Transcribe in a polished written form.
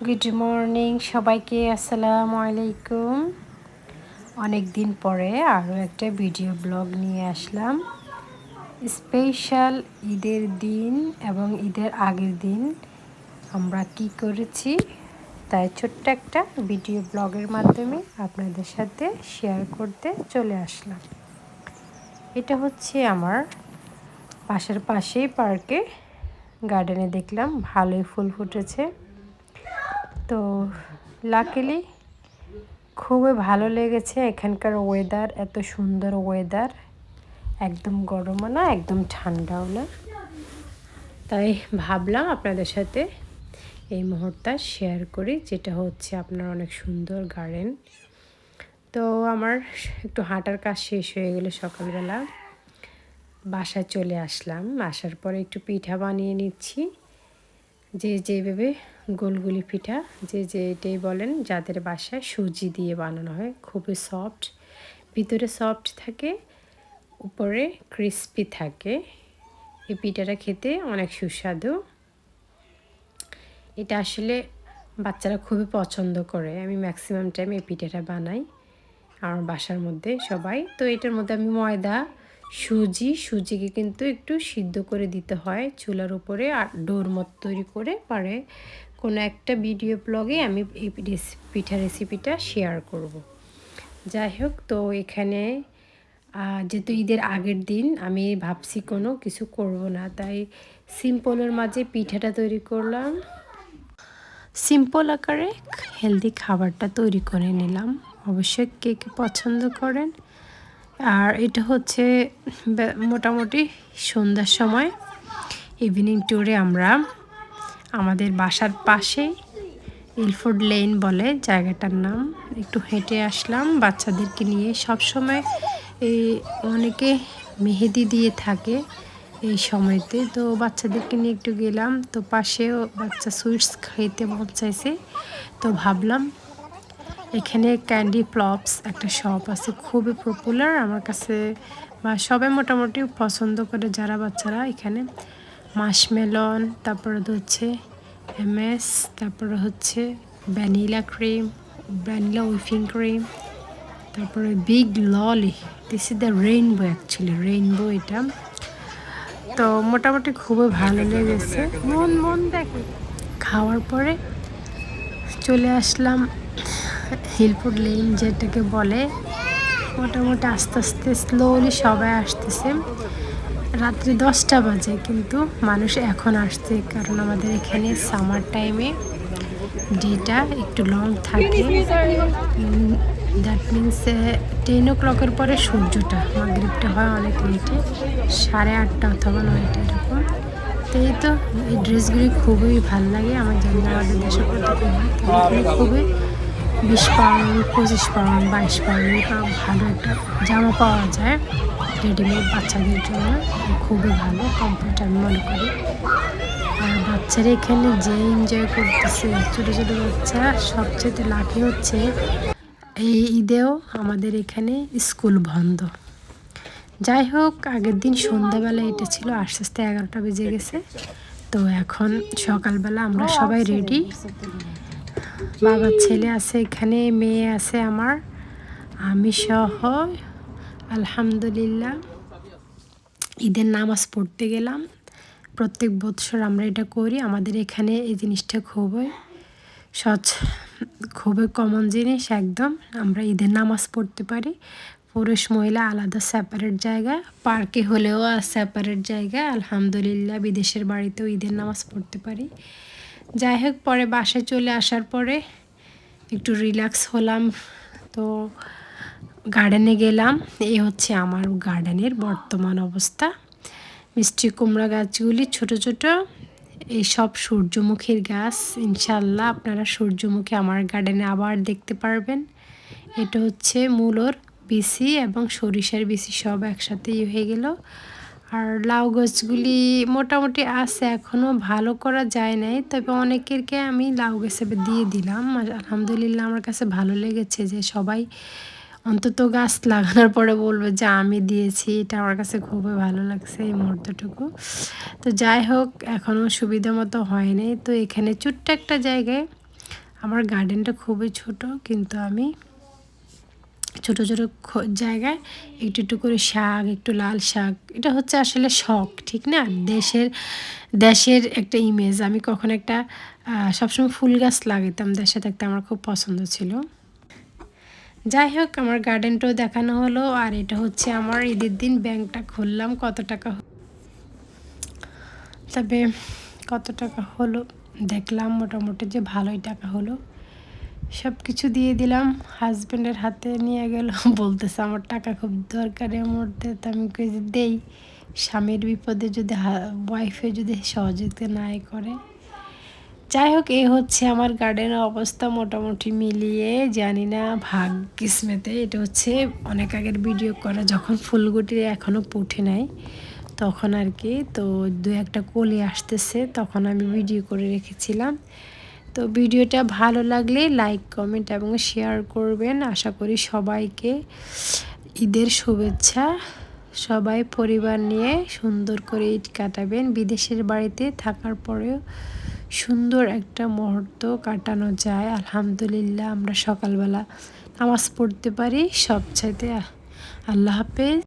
Good morning সবাইকে, আসসালামু আলাইকুম। অনেক দিন পরে আরও একটা ভিডিও ব্লগ নিয়ে আসলাম। স্পেশাল ঈদের দিন এবং ঈদের আগের দিন আমরা কি করেছি তাই ছোট্ট একটা ভিডিও ব্লগের মাধ্যমে আপনাদের সাথে শেয়ার করতে চলে আসলাম। এটা হচ্ছে আমার বাসার পাশেই পার্কে গার্ডেনে দেখলাম ভালোই ফুল ফুটেছে। তো লাকিলি খুবই ভালো লেগেছে। এখানকার ওয়েদার এত সুন্দর ওয়েদার, একদম গরমও না একদম ঠান্ডাও না। তাই ভাবলাম আপনাদের সাথে এই মুহূর্তটা শেয়ার করি, যেটা হচ্ছে আপনার অনেক সুন্দর গার্ডেন। তো আমার একটু হাঁটার কাজ শেষ হয়ে গেলে সকালবেলা বাসায় চলে আসলাম। আসার পরে একটু পিঠা বানিয়ে নিচ্ছি, যেভাবে গোলগুলি পিঠা যে এটাই বলেন, যাদের বাসায় সুজি দিয়ে বানানো হয়। খুবই সফট, ভিতরে সফট থাকে, উপরে ক্রিস্পি থাকে। এই পিঠাটা খেতে অনেক সুস্বাদু। এটা আসলে বাচ্চারা খুবই পছন্দ করে। আমি ম্যাক্সিমাম টাইম এই পিঠাটা বানাই আমার বাসার মধ্যে সবাই। তো এটার মধ্যে আমি ময়দা, সুজিকে কিন্তু একটু সিদ্ধ করে দিতে হয় চুলার উপরে, আর ডোর মতো তৈরি করে পরে কোনো একটা ভিডিও ব্লগে আমি এই পিঠা রেসিপিটা শেয়ার করব। যাই হোক, তো এখানে যেহেতু ঈদের আগের দিন আমি ভাবছি কোনো কিছু করব না, তাই সিম্পলের মাঝে পিঠাটা তৈরি করলাম। সিম্পল আকারে হেলদি খাবারটা তৈরি করে নিলাম। অবশ্যই কে কে পছন্দ করেন। আর এটা হচ্ছে মোটামুটি সন্ধ্যার সময় ইভিনিং ট্যুরে আমরা আমাদের বাসার পাশে ইলফোর্ড লেন বলে জায়গাটার নাম, একটু হেঁটে আসলাম বাচ্চাদেরকে নিয়ে। সবসময় এই অনেকে মেহেদি দিয়ে থাকে এই সময়তে, তো বাচ্চাদেরকে নিয়ে একটু গেলাম। তো পাশেও বাচ্চা সুইটস খেতে মন চাইছে, তো ভাবলাম এখানে ক্যান্ডি প্লপস একটা শপ আছে, খুবই পপুলার আমার কাছে, বা সবাই মোটামুটি পছন্দ করে যারা বাচ্চারা। এখানে মাশমেলন, তারপরে হচ্ছে এমএস, তারপরে হচ্ছে ভ্যানিলা উইপিং ক্রিম, তারপরে বিগ ললি, this is the rainbow, actually rainbow এটা। তো মোটামুটি খুবই ভালো লেগেছে। মন দেখে খাওয়ার পরে চলে আসলাম হিলফুড লেন যেটাকে বলে। মোটামুটি আস্তে আস্তে স্লোলি সবাই আসতেছে। রাত্রি 10টা বাজে কিন্তু মানুষ এখন আসছে, কারণ আমাদের এখানে সামার টাইমে ডেটা একটু লং থাকে। দ্যাট মিনস 10 o'clock পরে সূর্যটা মাগরিবটা হয় অনেক লেটে, 8:30 অথবা 9টা এরকম। তো এই তো এই ড্রেসগুলি খুবই ভালো লাগে আমার জন্য। আমাদের দেশের প্রত্যেকে খুবই 20 পাউন্ড, 25 পাউন্ড, 22 পাউন্ড ভালো একটা জামা পাওয়া যায় রেডিমেড বাচ্চাদের জন্য। খুবই ভালো, কমফোর্ট আমি মনে করি। আর বাচ্চারা এখানে যে এনজয় করতেছে, ছোটো ছোটো বাচ্চা। সবচেয়ে লাকি হচ্ছে এই ঈদেও আমাদের এখানে স্কুল বন্ধ। যাই হোক, আগের দিন সন্ধ্যাবেলা এটা ছিল, আস্তে আস্তে 11টা বেজে গেছে। তো এখন সকালবেলা আমরা সবাই রেডি। বাবার ছেলে আছে এখানে, মেয়ে আছে আমার, আমি সহ। আলহামদুলিল্লাহ ঈদের নামাজ পড়তে গেলাম। প্রত্যেক বছর আমরা এটা করি। আমাদের এখানে এই জিনিসটা খুবই কমন জিনিস একদম। আমরা ঈদের নামাজ পড়তে পারি। পুরুষ মহিলা আলাদা সেপারেট জায়গা, পার্কে হলেও সেপারেট জায়গা। আলহামদুলিল্লাহ বিদেশের বাড়িতেও ঈদের নামাজ পড়তে পারি। যাই হোক, পরে বাসায় চলে আসার পরে একটু রিল্যাক্স হলাম। তো গার্ডেনে গেলাম। এই হচ্ছে আমার গার্ডেনের বর্তমান অবস্থা। মিষ্টি কুমড়া গাছগুলি ছোট ছোট, এই সব সূর্যমুখীর গাছ। ইনশাল্লাহ আপনারা সূর্যমুখী আমার গার্ডেনে আবার দেখতে পারবেন। এটা হচ্ছে মূলোর বিচি এবং সরিষার বিচি সব একসাথেই হয়ে গেল। আর লাউ গাছগুলি মোটামুটি আছে, এখনও ভালো করা যায় নাই, তবে অনেকেরকে আমি লাউ গাছে দিয়ে দিলাম। আলহামদুলিল্লাহ আমার কাছে ভালো লেগেছে যে সবাই অন্তত গাছ লাগানোর পরে বলবে যে আমি দিয়েছি। এটা আমার কাছে খুবই ভালো লাগছে এই মুহূর্তটুকু। তো যাই হোক, এখনও সুবিধা মতো হয়নি। তো এখানে ছোট্ট একটা জায়গায় আমার গার্ডেনটা খুবই ছোট, কিন্তু আমি ছোট ছোট জায়গায় একটু একটু করে শাক, একটু লাল শাক, এটা হচ্ছে আসলে শখ, ঠিক না? দেশের একটা ইমেজ। আমি কখন একটা সবসময় ফুল গাছ লাগাতাম, দেশে থাকতে আমার খুব পছন্দ ছিল। যাই হোক, আমার গার্ডেনটাও দেখানো হলো। আর এটা হচ্ছে আমার ঈদের দিন ব্যাংকটা খুললাম, তবে কত টাকা হলো দেখলাম, মোটামুটি যে ভালোই টাকা হলো। সব কিছু দিয়ে দিলাম, হাজব্যান্ডের হাতে নিয়ে গেল, বলতেছে আমার টাকা খুব দরকারের মধ্যে। তো আমি কই যে দেই, স্বামীর বিপদে যদি ওয়াইফে যদি সহযোগিতা নাই করে। যাই হোক, এই হচ্ছে আমার গার্ডেনের অবস্থা মোটামুটি মিলিয়ে। জানি না ভাগ কিসমেতে, এটা হচ্ছে অনেক আগের ভিডিও করা, যখন ফুলগুটি এখনও ফুটে নাই তখন আর কি। তো দু একটা কলি আসতেছে, তখন আমি ভিডিও করে রেখেছিলাম। তো ভিডিওটা ভালো লাগলে লাইক, কমেন্ট এবং শেয়ার করবেন। আশা করি সবাইকে ঈদের শুভেচ্ছা। সবাই পরিবার নিয়ে সুন্দর করে ঈদ কাটাবেন। বিদেশের বাড়িতে থাকার পরেও সুন্দর একটা মুহূর্ত কাটানো যায়। আলহামদুলিল্লাহ, আমরা সকালবেলা নামাজ পড়তে পারি সবচাইতে। আল্লাহ হাফেজ।